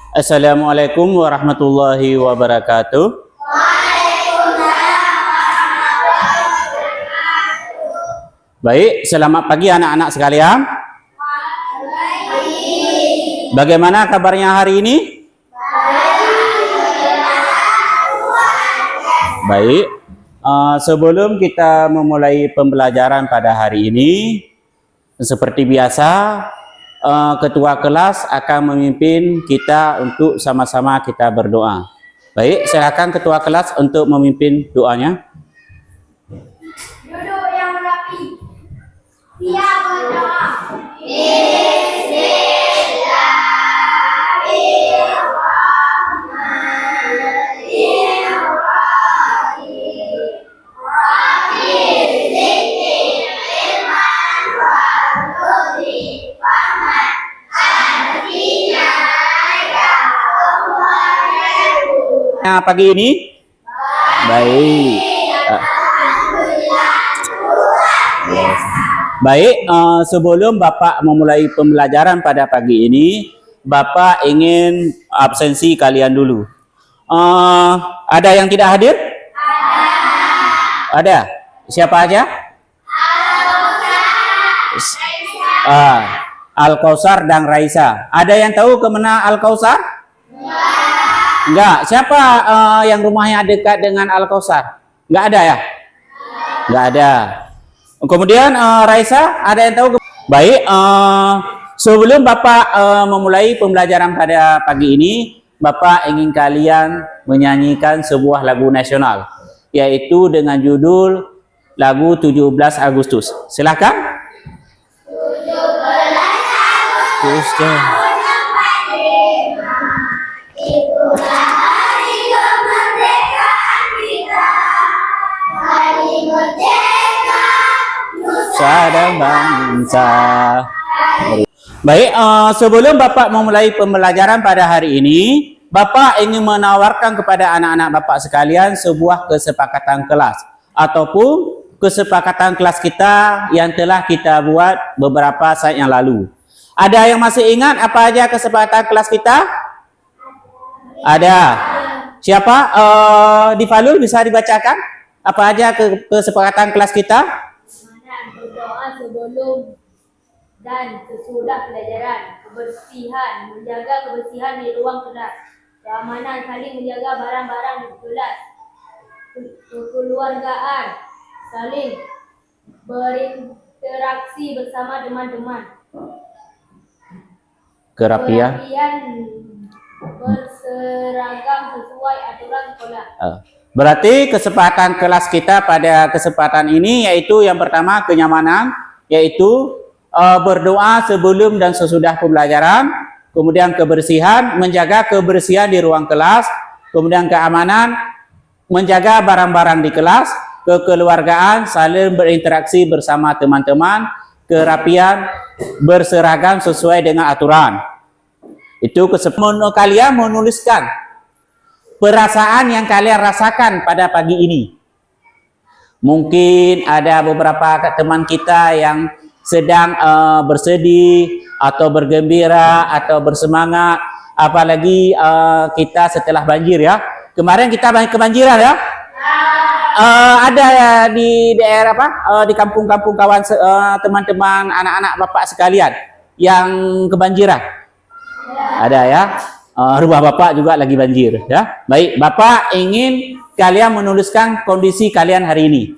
Assalamualaikum warahmatullahi wabarakatuh. Baik, selamat pagi anak-anak sekalian. Bagaimana kabarnya hari ini? Baik. Sebelum kita memulai pembelajaran pada hari ini, seperti biasa, ketua kelas akan memimpin kita untuk sama-sama kita berdoa. Baik, silakan ketua kelas untuk memimpin doanya. Duduk yang rapi. Siap berdoa. Pagi ini? Baik. Baik, sebelum Bapak memulai pembelajaran pada pagi ini, Bapak ingin absensi kalian dulu. Ada yang tidak hadir? Ada. Siapa aja? Al-Kausar dan Raisa. Ada yang tahu kemana Al-Kausar? Enggak. Siapa yang rumahnya dekat dengan Al-Kausar? Enggak ada ya? Enggak ada. Kemudian Raisa, ada yang tahu? Baik, sebelum Bapak memulai pembelajaran pada pagi ini, Bapak ingin kalian menyanyikan sebuah lagu nasional, yaitu dengan judul lagu 17 Agustus. Silakan. 17 Agustus. Dan bangsa. Baik, sebelum Bapak memulai pembelajaran pada hari ini, Bapak ingin menawarkan kepada anak-anak Bapak sekalian sebuah kesepakatan kelas ataupun kesepakatan kelas kita yang telah kita buat beberapa saat yang lalu. Ada yang masih ingat apa aja kesepakatan kelas kita? Ada. Siapa? Di Falul bisa dibacakan apa aja kesepakatan kelas kita? Berdoa sebelum dan sesudah pelajaran, kebersihan, menjaga kebersihan di ruang kelas, keamanan, saling menjaga barang-barang di kelas, kekeluargaan, saling berinteraksi bersama teman-teman, kerapian, berseragam sesuai aturan sekolah. Berarti kesempatan kelas kita pada kesempatan ini yaitu yang pertama kenyamanan, yaitu berdoa sebelum dan sesudah pembelajaran, kemudian kebersihan, menjaga kebersihan di ruang kelas, kemudian keamanan, menjaga barang-barang di kelas, kekeluargaan, saling berinteraksi bersama teman-teman, kerapian, berseragam sesuai dengan aturan. Itu kesempatan kalian menuliskan perasaan yang kalian rasakan pada pagi ini. Mungkin ada beberapa teman kita yang sedang bersedih atau bergembira atau bersemangat, apalagi kita setelah banjir ya. Kemarin kita kebanjiran ya. Ada ya di daerah di kampung-kampung kawan teman-teman anak-anak Bapak sekalian yang kebanjiran. Ada ya. Rumah Bapak juga lagi banjir ya. Baik, Bapak ingin kalian menuliskan kondisi kalian hari ini.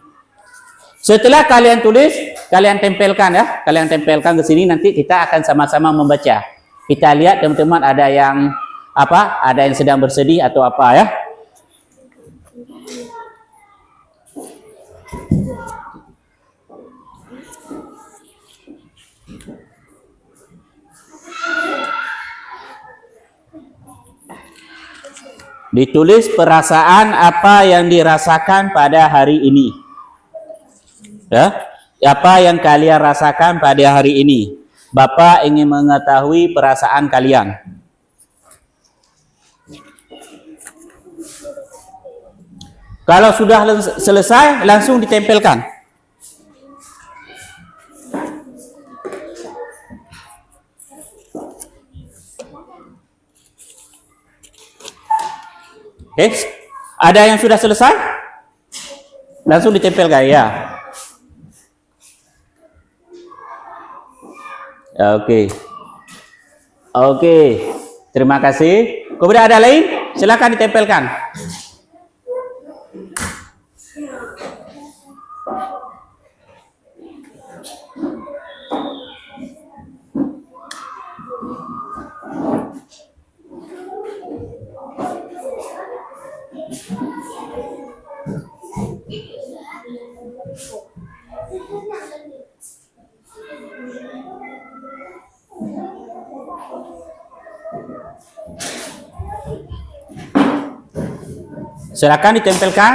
Setelah kalian tulis, kalian tempelkan ya. Kalian tempelkan ke sini, nanti kita akan sama-sama membaca. Kita lihat teman-teman ada yang apa? Ada yang sedang bersedih atau apa ya? Ditulis perasaan apa yang dirasakan pada hari ini. Ya, apa yang kalian rasakan pada hari ini. Bapak ingin mengetahui perasaan kalian. Kalau sudah selesai, langsung ditempelkan. Oke, ada yang sudah selesai? Langsung ditempelkan ya. Oke. Oke, terima kasih. Kemudian ada lain? Silakan ditempelkan. Silakan ditempelkan.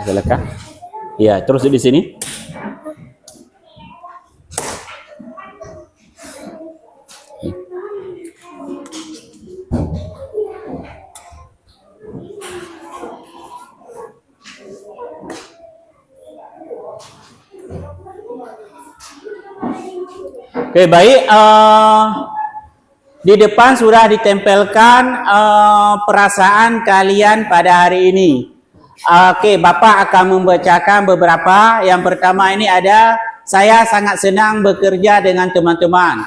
Silakan. Ya, terus di sini. Oke, baik. Di depan sudah ditempelkan perasaan kalian pada hari ini. Oke, Bapak akan membacakan beberapa. Yang pertama ini ada, saya sangat senang bekerja dengan teman-teman.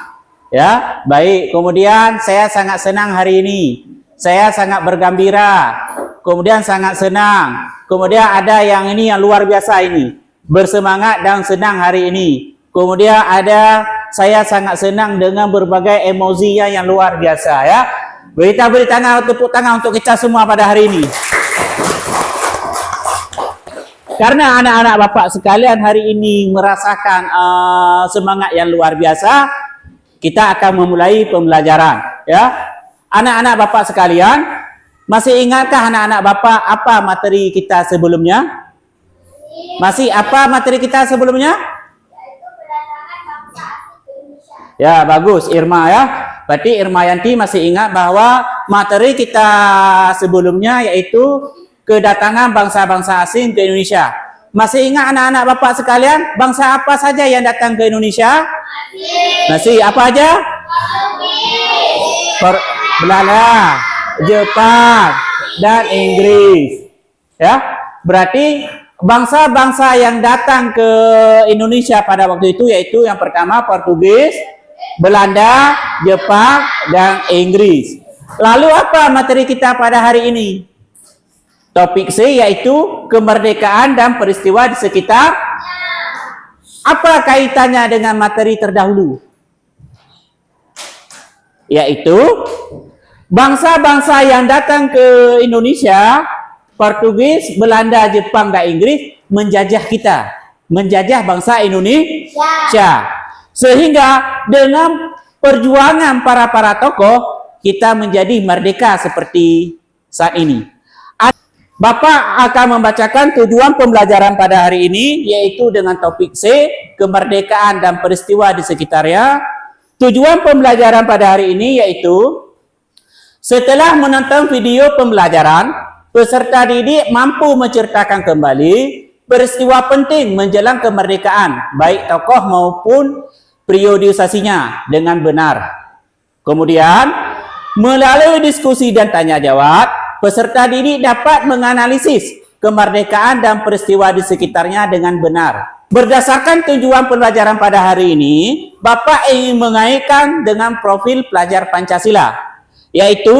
Ya, baik. Kemudian saya sangat senang hari ini. Saya sangat bergembira. Kemudian sangat senang. Kemudian ada yang ini yang luar biasa ini. Bersemangat dan senang hari ini. Kemudian ada, saya sangat senang dengan berbagai emosi yang luar biasa ya. Beri tangan, tepuk tangan untuk kita semua pada hari ini. Karena anak-anak Bapak sekalian hari ini merasakan semangat yang luar biasa, kita akan memulai pembelajaran ya. Anak-anak Bapak sekalian, masih ingatkah anak-anak Bapak apa materi kita sebelumnya? Masih apa materi kita sebelumnya? Ya, bagus Irma ya. Berarti Irma Yanti masih ingat bahwa materi kita sebelumnya yaitu kedatangan bangsa-bangsa asing ke Indonesia. Masih ingat anak-anak Bapak sekalian, bangsa apa saja yang datang ke Indonesia? Masih apa aja? Belanda, Jepang, dan Inggris. Ya, berarti bangsa-bangsa yang datang ke Indonesia pada waktu itu yaitu yang pertama Portugis, Belanda, Jepang, dan Inggris. Lalu apa materi kita pada hari ini? Topik C yaitu kemerdekaan dan peristiwa di sekitar. Apa kaitannya dengan materi terdahulu? Yaitu bangsa-bangsa yang datang ke Indonesia, Portugis, Belanda, Jepang, dan Inggris menjajah kita, menjajah bangsa Indonesia. Sehingga dengan perjuangan para tokoh kita menjadi merdeka seperti saat ini. Bapak akan membacakan tujuan pembelajaran pada hari ini yaitu dengan topik C, kemerdekaan dan peristiwa di sekitarnya. Tujuan pembelajaran pada hari ini yaitu setelah menonton video pembelajaran, peserta didik mampu menceritakan kembali peristiwa penting menjelang kemerdekaan, baik tokoh maupun periodisasinya dengan benar. Kemudian, melalui diskusi dan tanya jawab, peserta didik dapat menganalisis kemerdekaan dan peristiwa di sekitarnya dengan benar. Berdasarkan tujuan pembelajaran pada hari ini, Bapak ingin mengaitkan dengan profil pelajar Pancasila, yaitu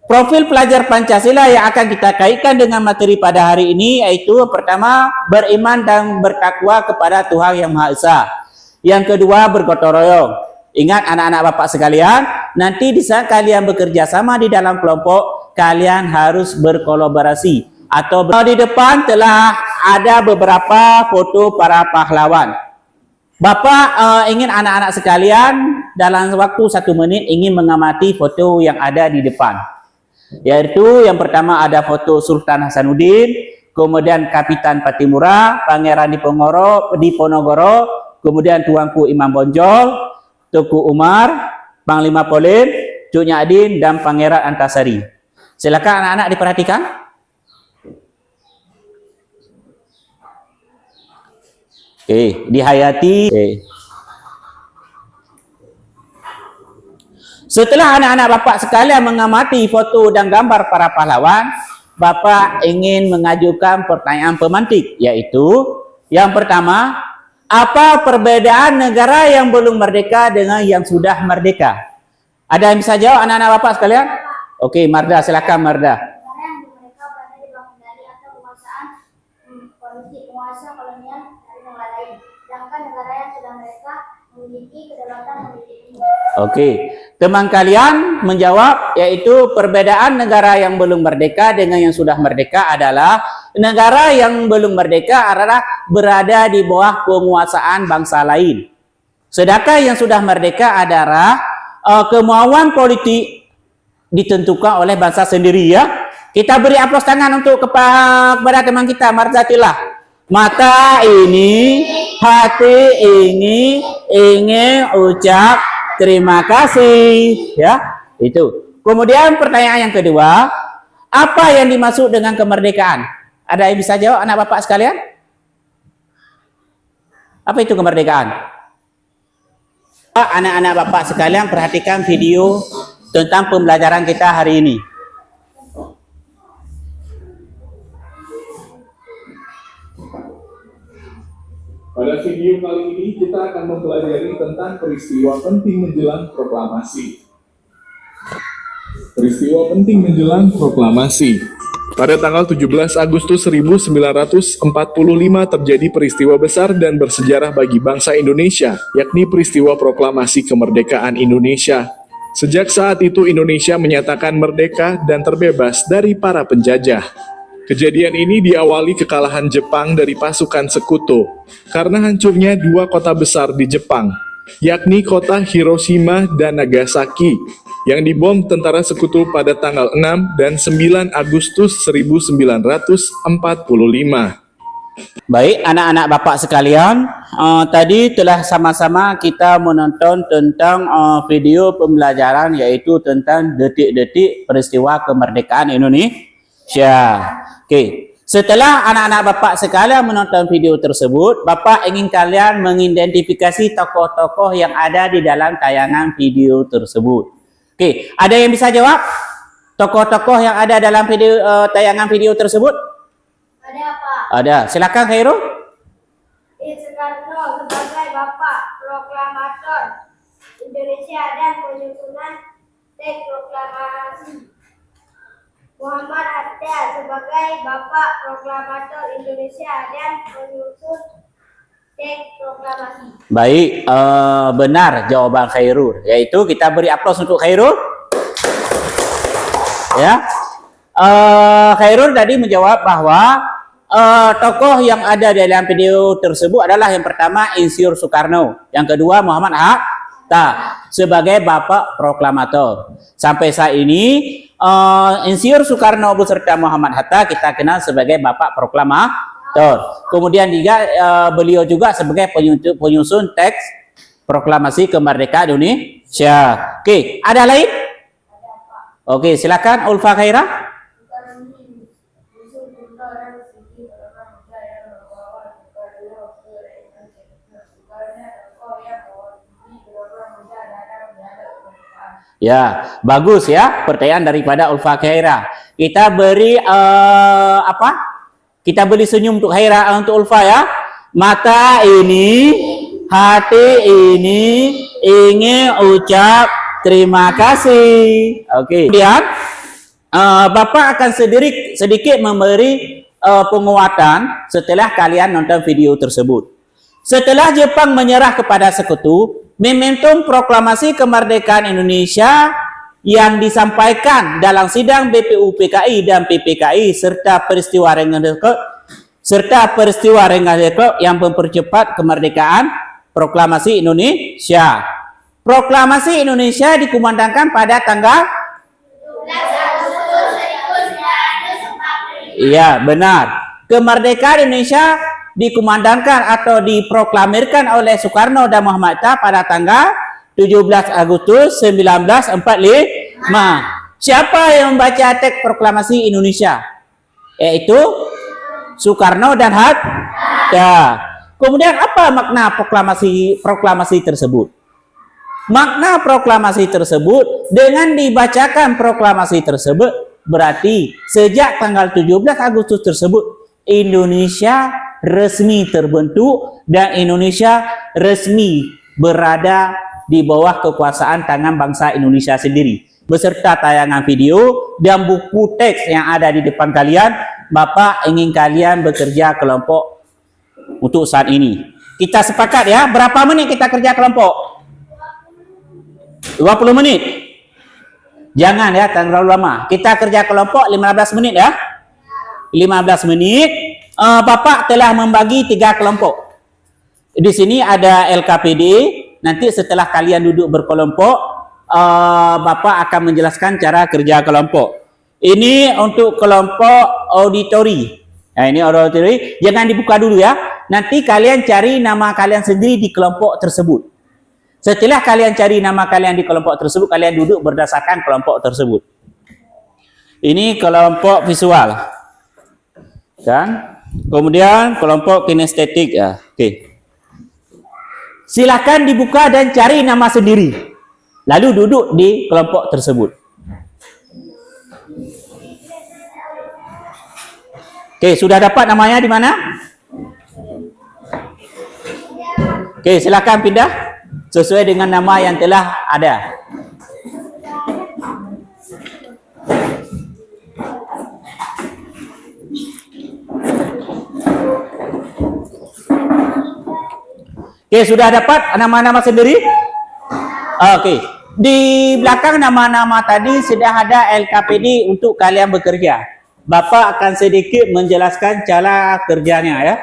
profil pelajar Pancasila yang akan kita kaitkan dengan materi pada hari ini, yaitu pertama, beriman dan bertakwa kepada Tuhan Yang Maha Esa. Yang kedua, bergotong royong. Ingat anak-anak Bapak sekalian, nanti di saat kalian bekerja sama di dalam kelompok, kalian harus berkolaborasi. Atau di depan telah ada beberapa foto para pahlawan. Bapak ingin anak-anak sekalian dalam waktu 1 menit ingin mengamati foto yang ada di depan. Yaitu yang pertama ada foto Sultan Hasanuddin, kemudian Kapitan Patimura, Pangeran Diponegoro, kemudian Tuanku Imam Bonjol, Tuku Umar, Panglima Polim, Cuk Nyadin, dan Pangeran Antasari. Silakan anak-anak diperhatikan. Dihayati. Setelah anak-anak Bapak sekalian mengamati foto dan gambar para pahlawan, Bapak ingin mengajukan pertanyaan pemantik, yaitu yang pertama, apa perbedaan negara yang belum merdeka dengan yang sudah merdeka? Ada yang bisa jawab anak-anak Bapak sekalian? Oke, Marda, silakan Marda. Negara yang belum merdeka berada di bawah kendali atau penguasaan politik penguasa kolonial dari negara lain. Sedangkan negara yang sudah merdeka memiliki kedaulatan politik penuh. Oke, teman kalian menjawab, yaitu perbedaan negara yang belum merdeka dengan yang sudah merdeka adalah negara yang belum merdeka adalah berada di bawah penguasaan bangsa lain. Sedangkan yang sudah merdeka adalah kemauan politik ditentukan oleh bangsa sendiri ya. Kita beri aplaus tangan untuk kepada teman kita Marzatillah. Mata ini, hati ini ingin ucap terima kasih ya. Itu. Kemudian pertanyaan yang kedua, apa yang dimaksud dengan kemerdekaan? Ada yang bisa jawab anak Bapak sekalian? Apa itu kemerdekaan? Anak-anak Bapak sekalian perhatikan video tentang pembelajaran kita hari ini. Pada video kali ini kita akan mempelajari tentang peristiwa penting menjelang proklamasi. Peristiwa penting menjelang proklamasi. Pada tanggal 17 Agustus 1945 terjadi peristiwa besar dan bersejarah bagi bangsa Indonesia, yakni peristiwa proklamasi kemerdekaan Indonesia. Sejak saat itu Indonesia menyatakan merdeka dan terbebas dari para penjajah. Kejadian ini diawali kekalahan Jepang dari pasukan sekutu karena hancurnya dua kota besar di Jepang, yakni kota Hiroshima dan Nagasaki, yang dibom tentara sekutu pada tanggal 6 dan 9 Agustus 1945. Baik, anak-anak Bapak sekalian, tadi telah sama-sama kita menonton tentang video pembelajaran, yaitu tentang detik-detik peristiwa kemerdekaan Indonesia. Oke, setelah anak-anak Bapak sekalian menonton video tersebut, Bapak ingin kalian mengidentifikasi tokoh-tokoh yang ada di dalam tayangan video tersebut. Oke, ada yang bisa jawab? Tokoh-tokoh yang ada dalam video tayangan video tersebut? Ada Pak. Ada. Silakan Khairul. Soekarno sebagai Bapak Proklamator Indonesia dan penyusunan teks proklamasi. Muhammad Hatta sebagai Bapak Proklamator Indonesia dan penyusun teks proklamasi. Baik, benar jawaban Khairul. Yaitu kita beri aplaus untuk Khairul. Ya, Khairul tadi menjawab bahwa tokoh yang ada dalam video tersebut adalah yang pertama Insinyur Soekarno, yang kedua Muhammad Hatta sebagai Bapak Proklamator. Sampai saat ini Insinyur Soekarno beserta Muhammad Hatta kita kenal sebagai Bapak Proklamator. Kemudian juga beliau juga sebagai penyusun teks proklamasi kemerdekaan Indonesia. Oke, ada lain? Oke, silakan Ulfa Khaira. Ya, bagus ya pertanyaan daripada Ulfa Khaira. Kita beri Kita beri senyum untuk Khaira, untuk Ulfa ya. Mata ini, hati ini ingin ucap terima kasih. Oke. Kemudian Bapak akan sedikit memberi penguatan setelah kalian nonton video tersebut. Setelah Jepang menyerah kepada sekutu, momentum proklamasi kemerdekaan Indonesia yang disampaikan dalam sidang BPUPKI dan PPKI serta peristiwa Rengas Dengklok yang mempercepat kemerdekaan proklamasi Indonesia. Proklamasi Indonesia dikumandangkan pada tanggal 17 Agustus 1945. Iya, benar. Kemerdekaan Indonesia dikumandangkan atau diproklamirkan oleh Soekarno dan Muhammad Hatta pada tanggal 17 Agustus 1945. Siapa yang membaca teks proklamasi Indonesia? Yaitu Soekarno dan Hatta. Kemudian apa makna proklamasi tersebut? makna proklamasi tersebut dengan dibacakan proklamasi tersebut berarti sejak tanggal 17 Agustus tersebut Indonesia resmi terbentuk dan Indonesia resmi berada di bawah kekuasaan tangan bangsa Indonesia sendiri beserta tayangan video dan buku teks yang ada di depan kalian. Bapak ingin kalian bekerja kelompok untuk saat ini. Kita sepakat ya, berapa menit kita kerja kelompok? 20 menit. Jangan ya, terlalu lama. Kita kerja kelompok 15 menit ya. 15 menit. Bapak telah membagi 3 kelompok. Di sini ada LKPD. Nanti setelah kalian duduk berkelompok, Bapak akan menjelaskan cara kerja kelompok. Ini untuk kelompok auditori. Nah, ini auditori. Jangan dibuka dulu ya. Nanti kalian cari nama kalian sendiri di kelompok tersebut. Setelah kalian cari nama kalian di kelompok tersebut, kalian duduk berdasarkan kelompok tersebut. Ini kelompok visual. Kan? Kemudian kelompok kinestetik ya. Oke. Silakan dibuka dan cari nama sendiri. Lalu duduk di kelompok tersebut. Oke, sudah dapat namanya di mana? Oke, silakan pindah sesuai dengan nama yang telah ada. Oke, sudah dapat nama-nama sendiri? Oke, di belakang nama-nama tadi sudah ada LKPD untuk kalian bekerja. Bapak akan sedikit menjelaskan cara kerjanya ya.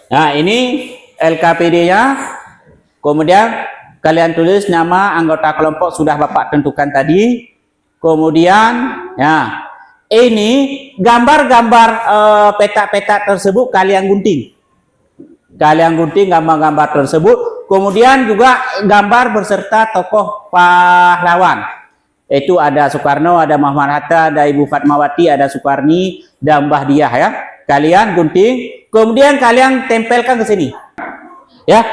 Nah, ini LKPD-nya. Kemudian kalian tulis nama anggota kelompok sudah Bapak tentukan tadi. Kemudian ya, ini gambar-gambar peta-peta tersebut kalian gunting. Kalian gunting gambar-gambar tersebut. Kemudian juga gambar beserta tokoh pahlawan. Itu ada Soekarno, ada Muhammad Hatta, ada Ibu Fatmawati, ada Soekarni, dan Mbah Diah ya. Kalian gunting, kemudian kalian tempelkan ke sini. Ya,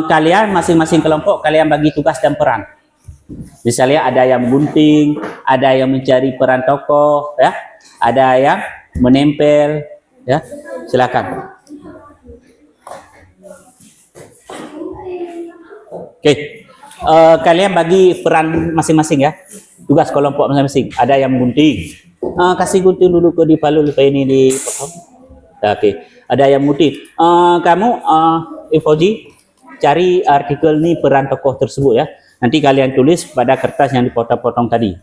kalian masing-masing kelompok kalian bagi tugas dan peran. Misalnya ada yang gunting, ada yang mencari peran tokoh, ya, ada yang menempel, ya. Silakan. Oke. Kalian bagi peran masing-masing ya, tugas kelompok masing-masing. Ada yang gunting, kasih gunting dulu ke di palu supaya ini dipotong. Oke, ada yang gunting. Kamu Ifoji cari artikel nih peran tokoh tersebut ya. Nanti kalian tulis pada kertas yang dipotong-potong tadi.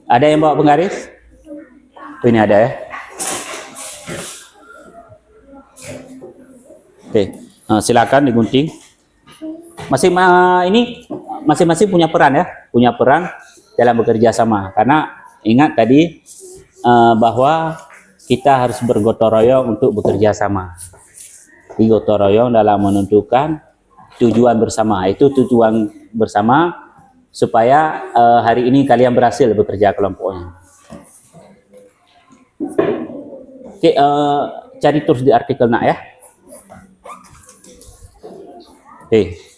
Ada yang bawa penggaris? Ini ada ya. Oke, silakan digunting. Masing-masing punya peran ya, punya peran dalam bekerja sama. Karena ingat tadi bahwa kita harus bergotong royong untuk bekerja sama. Di gotong royong dalam menentukan tujuan bersama. Itu tujuan bersama supaya hari ini kalian berhasil bekerja kelompoknya. Oke, cari terus di artikel nak ya. Oke.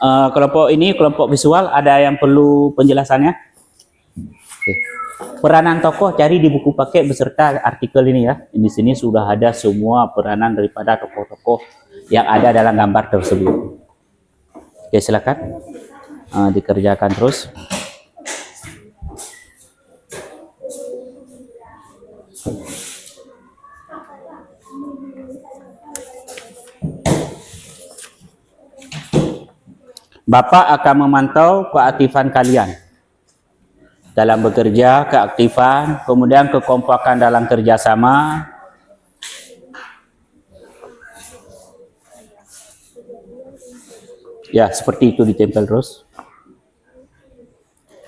Kelompok ini kelompok visual, ada yang perlu penjelasannya? Oke. Peranan tokoh cari di buku paket beserta artikel ini ya. Di sini sudah ada semua peranan daripada tokoh-tokoh yang ada dalam gambar tersebut. Oke, silakan dikerjakan terus. Bapak akan memantau keaktifan kalian dalam bekerja, keaktifan, kemudian kekompakan dalam kerjasama. Ya, seperti itu ditempel terus.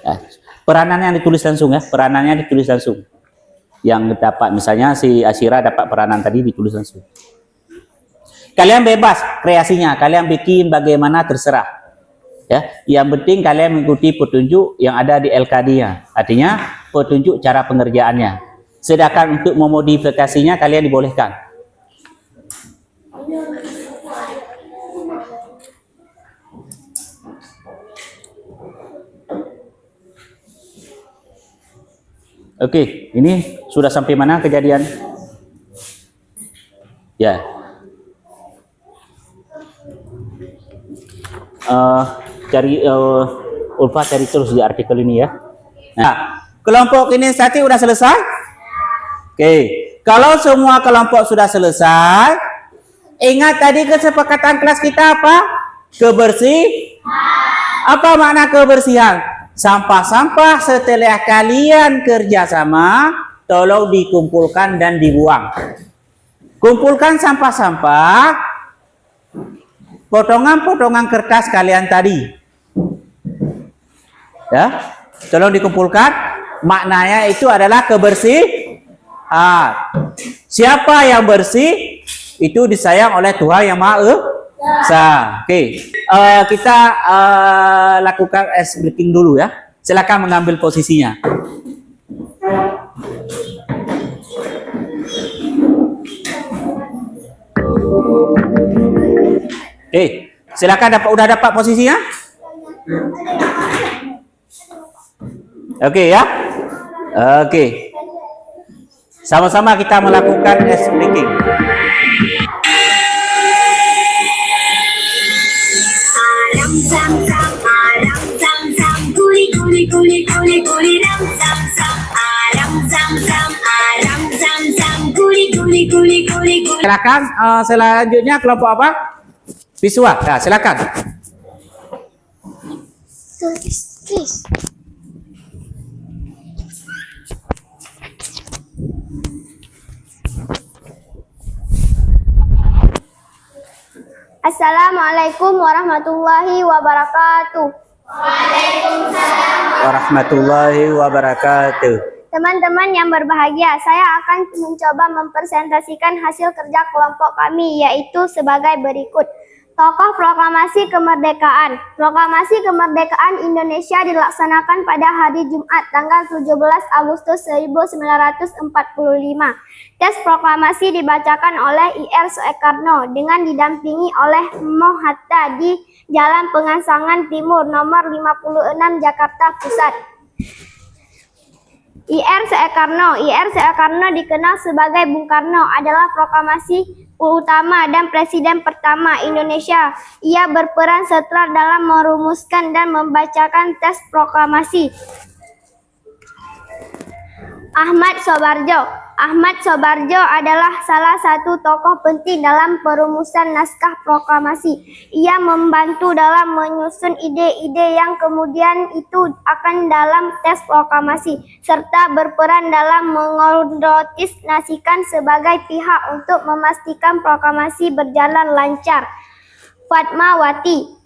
Ya, peranannya ditulis langsung ya, peranannya ditulis langsung. Yang dapat, misalnya si Asyira dapat peranan tadi ditulis langsung. Kalian bebas kreasinya, kalian bikin bagaimana terserah. Ya, yang penting kalian mengikuti petunjuk yang ada di LKD-nya. Artinya petunjuk cara pengerjaannya. Sedangkan untuk memodifikasinya kalian dibolehkan. Oke, ini sudah sampai mana kejadian? Ya. Ulfa cari terus di artikel ini ya. Nah, kelompok kinestetik udah selesai? Oke. Kalau semua kelompok sudah selesai, ingat tadi kesepakatan kelas kita apa? Apa makna kebersihan? Sampah-sampah setelah kalian kerjasama, tolong dikumpulkan dan dibuang. Kumpulkan sampah-sampah, potongan-potongan kertas kalian tadi. Ya, tolong dikumpulkan. Maknanya itu adalah kebersihan. Siapa yang bersih, itu disayang oleh Tuhan Yang Maha Esa. Oke, kita lakukan ice breaking dulu ya. Silakan mengambil posisinya. Oke, silakan udah dapat posisinya? Oke ya. Oke. Sama-sama kita melakukan ice breaking. Silakan selanjutnya kelompok apa? Visual. Nah, silakan. Assalamualaikum warahmatullahi wabarakatuh. Warahmatullahi wabarakatuh. Teman-teman yang berbahagia, saya akan mencoba mempresentasikan hasil kerja kelompok kami, yaitu sebagai berikut. Tokoh Proklamasi Kemerdekaan. Proklamasi Kemerdekaan Indonesia dilaksanakan pada hari Jumat, tanggal 17 Agustus 1945. Teks proklamasi dibacakan oleh IR Soekarno dengan didampingi oleh Moh Hatta di Jalan Pengasangan Timur, nomor 56, Jakarta Pusat. IR Soekarno dikenal sebagai Bung Karno, adalah proklamasi utama dan presiden pertama Indonesia. Ia berperan sentral dalam merumuskan dan membacakan teks proklamasi. Ahmad Soebarjo adalah salah satu tokoh penting dalam perumusan naskah proklamasi. Ia membantu dalam menyusun ide-ide yang kemudian itu akan dalam teks proklamasi, serta berperan dalam mengoordinasikan sebagai pihak untuk memastikan proklamasi berjalan lancar. Fatmawati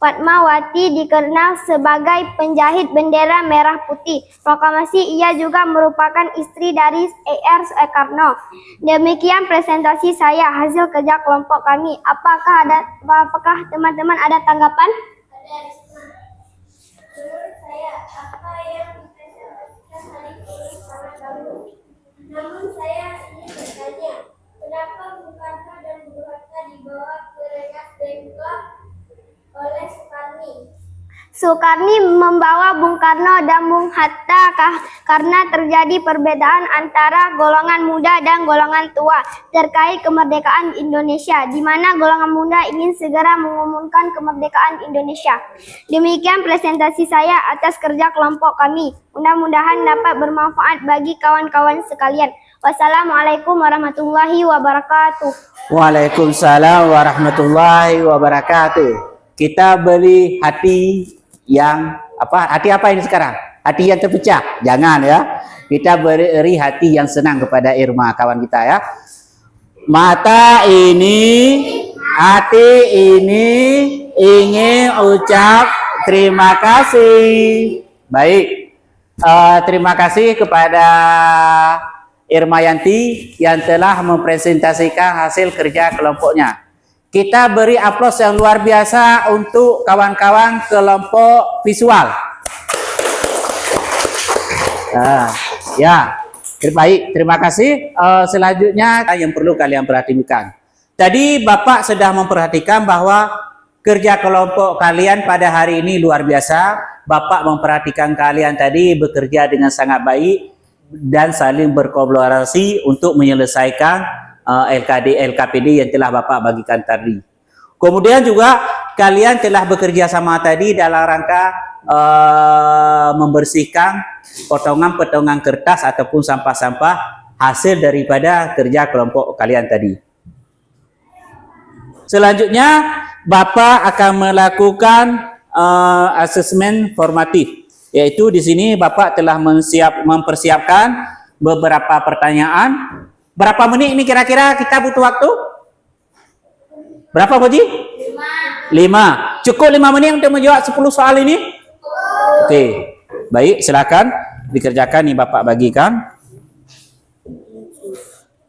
dikenal sebagai penjahit bendera merah putih proklamasi. Ia juga merupakan istri dari IR Soekarno. Demikian presentasi saya, hasil kerja kelompok kami. Apakah teman-teman ada tanggapan? Menurut saya, apa yang dipresentasikan hari ini sangat bagus. Namun saya ingin bertanya, kenapa Bung Karno dan Bung Hatta dibawa ke Rengas Dengklok oleh Soekarni membawa Bung Karno dan Bung Hatta karena terjadi perbedaan antara golongan muda dan golongan tua terkait kemerdekaan Indonesia, di mana golongan muda ingin segera mengumumkan kemerdekaan Indonesia. Demikian presentasi saya atas kerja kelompok kami. Mudah-mudahan dapat bermanfaat bagi kawan-kawan sekalian. Wassalamualaikum warahmatullahi wabarakatuh. Waalaikumsalam warahmatullahi wabarakatuh. Kita beri hati yang hati apa ini sekarang? Hati yang terpecah? Jangan ya. Kita beri hati yang senang kepada Irma, kawan kita ya. Mata ini, hati ini ingin ucap terima kasih. Baik, terima kasih kepada Irma Yanti yang telah mempresentasikan hasil kerja kelompoknya. Kita beri aplaus yang luar biasa untuk kawan-kawan kelompok visual. Ya, baik, terima kasih. Selanjutnya yang perlu kalian perhatikan. Tadi Bapak sudah memperhatikan bahwa kerja kelompok kalian pada hari ini luar biasa. Bapak memperhatikan kalian tadi bekerja dengan sangat baik. dan saling berkolaborasi untuk menyelesaikan LKPD yang telah Bapak bagikan tadi. Kemudian juga kalian telah bekerja sama tadi dalam rangka membersihkan potongan-potongan kertas ataupun sampah-sampah hasil daripada kerja kelompok kalian tadi. Selanjutnya, Bapak akan melakukan asesmen formatif, yaitu di sini Bapak telah mempersiapkan beberapa pertanyaan. Berapa menit ini kira-kira kita butuh waktu? Berapa, Boji? 5. Cukup 5 menit untuk menjawab 10 soal ini? Oke, baik, silakan dikerjakan. Nih Bapak bagikan.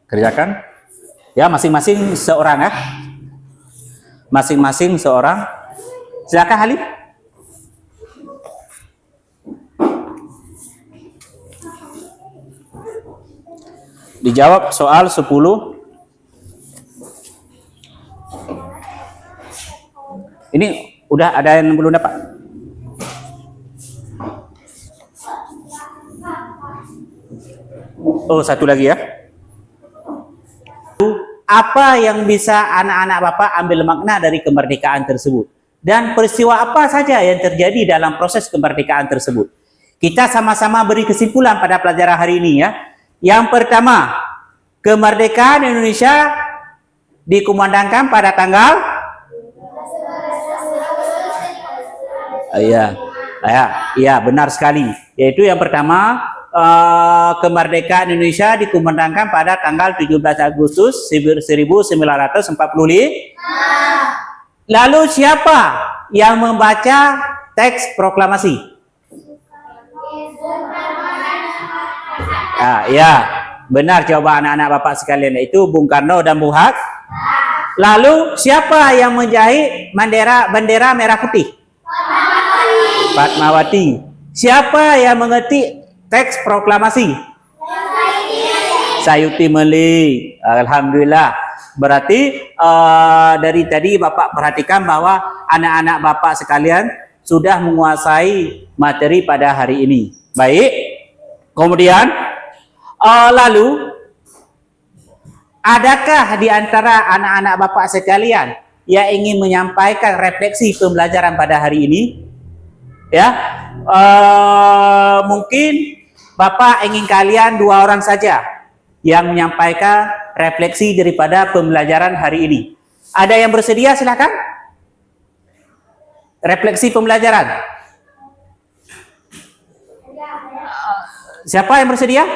Kerjakan. Ya, masing-masing seorang ya. Masing-masing seorang. Silakan Halif. Dijawab soal 10. Ini udah ada yang belum dapat? Oh, satu lagi ya. Apa yang bisa anak-anak Bapak ambil makna dari kemerdekaan tersebut? Dan peristiwa apa saja yang terjadi dalam proses kemerdekaan tersebut? Kita sama-sama beri kesimpulan pada pelajaran hari ini ya. Yang pertama, kemerdekaan Indonesia dikumandangkan pada tanggal iya, benar sekali. Yaitu yang pertama, kemerdekaan Indonesia dikumandangkan pada tanggal 17 Agustus 1945. Lalu siapa yang membaca teks proklamasi? Ya, benar jawaban anak-anak Bapak sekalian, yaitu Bung Karno dan Bung Hatta. Lalu siapa yang menjahit bendera merah putih? Fatmawati. Siapa yang mengetik teks proklamasi? Sayuti Melik. Alhamdulillah. Berarti dari tadi Bapak perhatikan bahwa anak-anak Bapak sekalian sudah menguasai materi pada hari ini. Baik. Kemudian lalu adakah di antara anak-anak Bapak sekalian yang ingin menyampaikan refleksi pembelajaran pada hari ini? Ya, mungkin Bapak ingin kalian 2 orang saja yang menyampaikan refleksi daripada pembelajaran hari ini. Ada yang bersedia? Silakan. Refleksi pembelajaran. Siapa yang bersedia?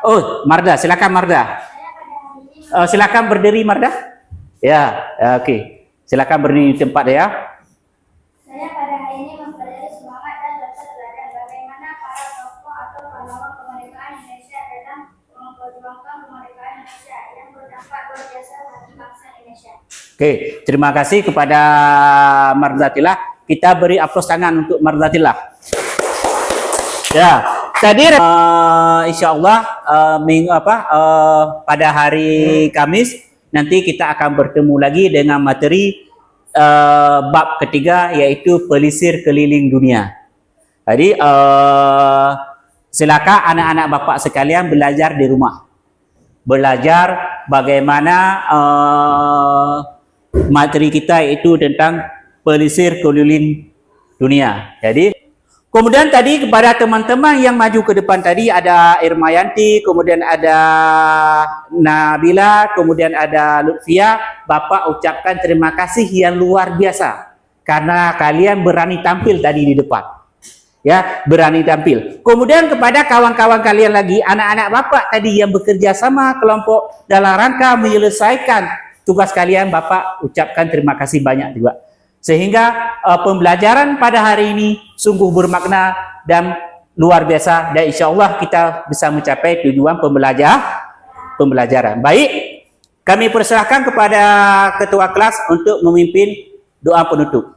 Oh, Marda, silakan Marda. Silakan berdiri Marda. Ya, oke. Silakan berdiri di tempat ya. Saya pada hari ini mempelajari semangat dan rasa teladan bagaimana para tokoh atau pahlawan kemerdekaan Indonesia dalam memperjuangkan kemerdekaan Indonesia yang berdampak luar biasa bagi bangsa Indonesia. Oke, terima kasih kepada Marzatillah. Kita beri aplaus tangan untuk Marzatillah. Ya, tadi insyaallah pada hari Kamis nanti kita akan bertemu lagi dengan materi bab ketiga, yaitu pelisir keliling dunia. Jadi silakan anak-anak Bapak sekalian belajar di rumah. Belajar bagaimana materi kita itu tentang pelisir keliling dunia. Jadi kemudian tadi kepada teman-teman yang maju ke depan tadi ada Irmayanti, kemudian ada Nabila, kemudian ada Lutfia. Bapak ucapkan terima kasih yang luar biasa karena kalian berani tampil tadi di depan. Ya, berani tampil. Kemudian kepada kawan-kawan kalian lagi, anak-anak Bapak tadi yang bekerja sama kelompok dalam rangka menyelesaikan tugas kalian, Bapak ucapkan terima kasih banyak juga. Sehingga pembelajaran pada hari ini sungguh bermakna dan luar biasa, dan insya Allah kita bisa mencapai tujuan pembelajaran. Baik, kami persilahkan kepada ketua kelas untuk memimpin doa penutup.